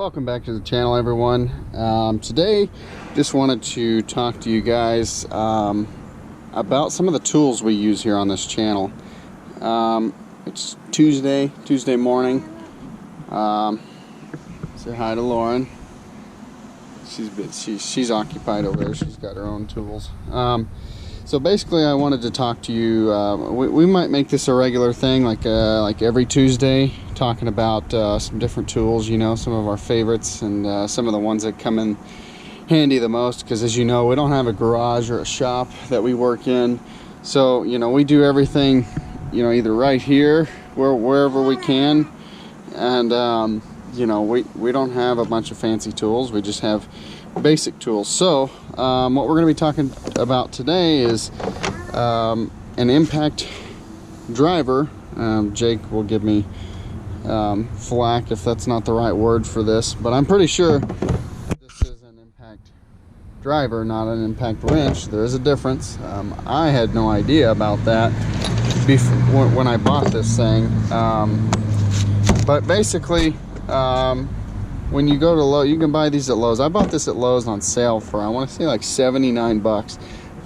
Welcome back to the channel, everyone. Today just wanted to talk to you guys about some of the tools we use here on this channel. It's Tuesday morning. Say hi to Lauren. She's occupied over there. She's got her own tools. So basically, I wanted to talk to you. We might make this a regular thing, like every Tuesday, talking about some different tools. You know, some of our favorites and some of the ones that come in handy the most. Because as you know, we don't have a garage or a shop that we work in. So you know, we do everything, you know, either right here, wherever we can, and you know, we don't have a bunch of fancy tools. We just have basic tools. So what we're going to be talking about today is an impact driver. Jake will give me flack if that's not the right word for this, but I'm pretty sure this is an impact driver, not an impact wrench. There is a difference. I had no idea about that before when I bought this thing, but basically when you go to Lowe's, you can buy these at Lowe's. I bought this at Lowe's on sale for, I want to say, like 79 bucks.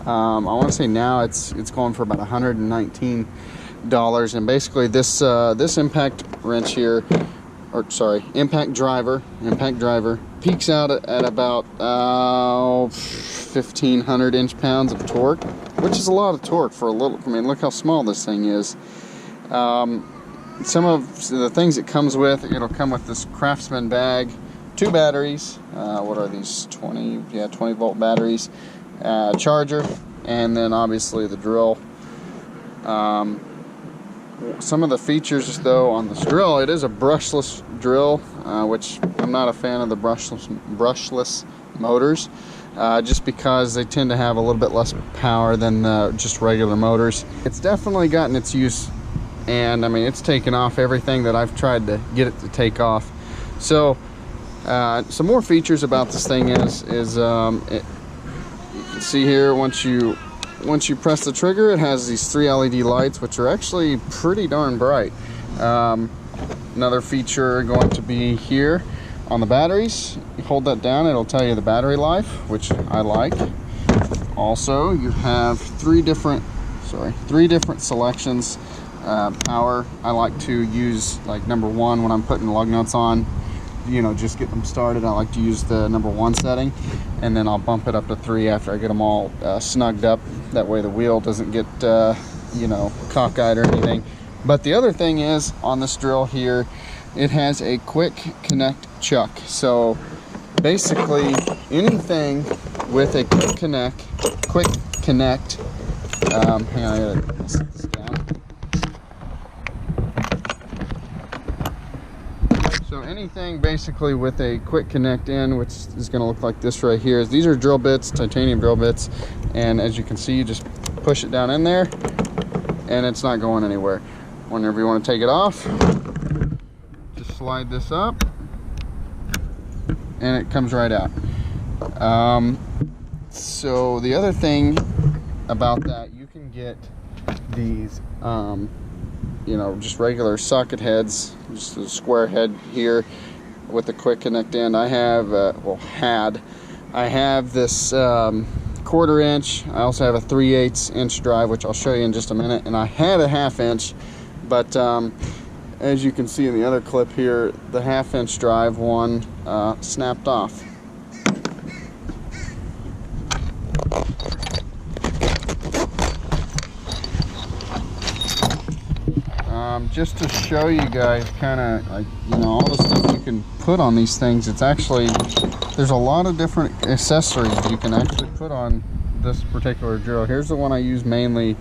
I want to say now it's going for about $119. And basically this impact wrench here, or sorry, impact driver peaks out at about 1,500 inch-pounds of torque, which is a lot of torque for a little. I mean, look how small this thing is. Some of the things it comes with, it'll come with this Craftsman bag, 2 batteries, what are these, 20 volt batteries, charger, and then obviously the drill. Some of the features though on this drill, it is a brushless drill, which I'm not a fan of the brushless motors, just because they tend to have a little bit less power than just regular motors. It's definitely gotten its use, and I mean, it's taken off everything that I've tried to get it to take off. So some more features about this thing is you can see here, once you press the trigger, it has these 3 LED lights, which are actually pretty darn bright. Another feature going to be here on the batteries. You hold that down, it'll tell you the battery life, which I like. Also, you have 3 different selections. Power, I like to use like number 1 when I'm putting lug nuts on, you know, just get them started. I like to use the number 1 setting, and then I'll bump it up to 3 after I get them all snugged up. That way the wheel doesn't get you know, cockeyed or anything. But the other thing is, on this drill here, it has a quick connect chuck. So basically anything with a quick connect hang on, I gotta set this down. So anything basically with a quick connect in, which is going to look like this right here. These are drill bits, titanium drill bits, and as you can see, you just push it down in there and it's not going anywhere. Whenever you want to take it off, just slide this up and it comes right out. So the other thing about that, you can get these you know, just regular socket heads, just a square head here with a quick connect in. I have I have this 1/4 inch. I also have a 3/8 inch drive, which I'll show you in just a minute, and I had a 1/2 inch, but as you can see in the other clip here, the 1/2 inch drive one snapped off. Just to show you guys kind of, like, you know, all the stuff you can put on these things. It's actually, there's a lot of different accessories you can actually put on this particular drill. Here's the one I use mainly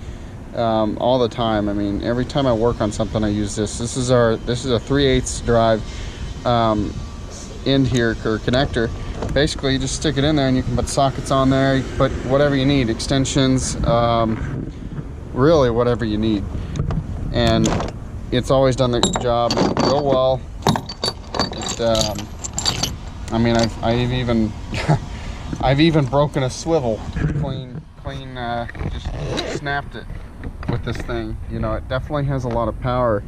all the time. I mean, every time I work on something, I use this. This is a 3/8 drive end here, or connector. Basically, you just stick it in there and you can put sockets on there. You can put whatever you need, extensions, really whatever you need. And it's always done the job real well. I mean, I've even I've even broken a swivel clean, just snapped it with this thing. You know, it definitely has a lot of power.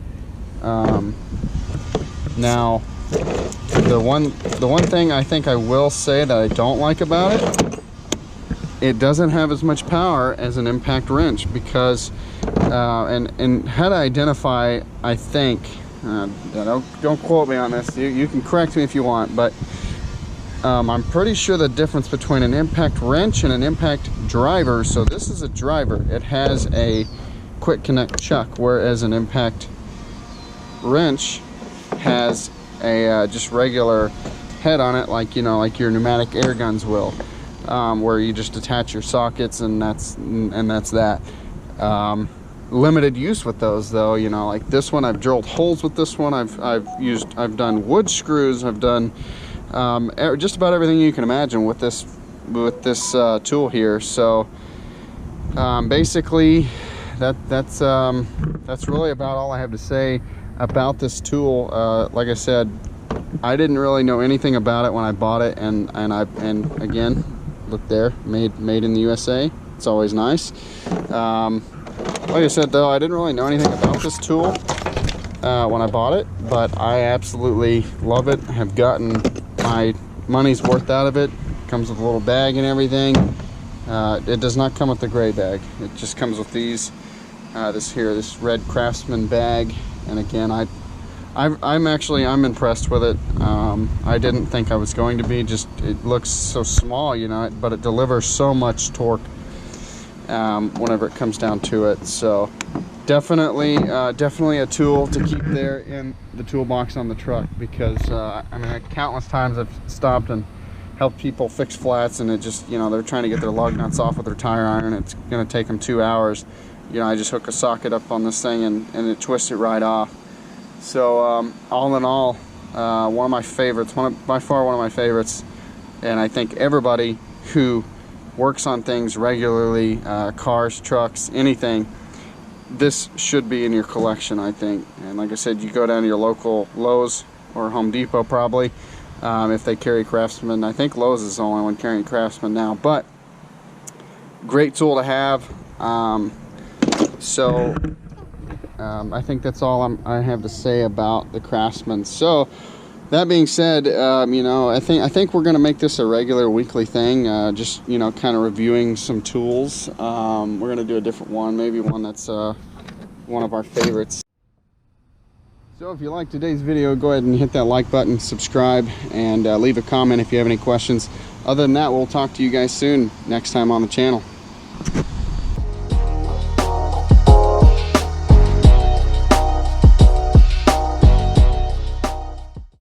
Now The one thing I think I will say that I don't like about it, it doesn't have as much power as an impact wrench, because and how to identify, I think, don't quote me on this, you can correct me if you want, but I'm pretty sure the difference between an impact wrench and an impact driver, so this is a driver, it has a quick connect chuck, whereas an impact wrench has a just regular head on it, like, you know, like your pneumatic air guns will, where you just attach your sockets, and that's that. Limited use with those, though, you know, like this one, I've drilled holes with this one, I've done wood screws, I've done just about everything you can imagine with this tool here. So basically that's really about all I have to say about this tool. Like I said, I didn't really know anything about it when I bought it, and again, look there, made in the USA. It's always nice. Like I said, though, I didn't really know anything about this tool when I bought it, but I absolutely love it. I have gotten my money's worth out of it. Comes with a little bag and everything. It does not come with the gray bag. It just comes with these, this red Craftsman bag. And again, I'm impressed with it. I didn't think I was going to be. Just, it looks so small, you know, but it delivers so much torque whenever it comes down to it. So definitely a tool to keep there in the toolbox on the truck, because I mean, countless times I've stopped and helped people fix flats, and it just, you know, they're trying to get their lug nuts off with their tire iron. It's going to take them 2 hours. You know, I just hook a socket up on this thing and it twists it right off. So all in all, one of my favorites, by far one of my favorites, and I think everybody who works on things regularly, cars, trucks, anything, this should be in your collection, I think. And like I said, you go down to your local Lowe's or Home Depot probably, if they carry Craftsman. I think Lowe's is the only one carrying Craftsman now, but great tool to have. I think that's all I have to say about the Craftsman. So that being said, you know, I think we're going to make this a regular weekly thing, just, you know, kind of reviewing some tools. We're going to do a different one, maybe one that's one of our favorites. So if you liked today's video, go ahead and hit that like button, subscribe, and leave a comment if you have any questions. Other than that, we'll talk to you guys soon next time on the channel.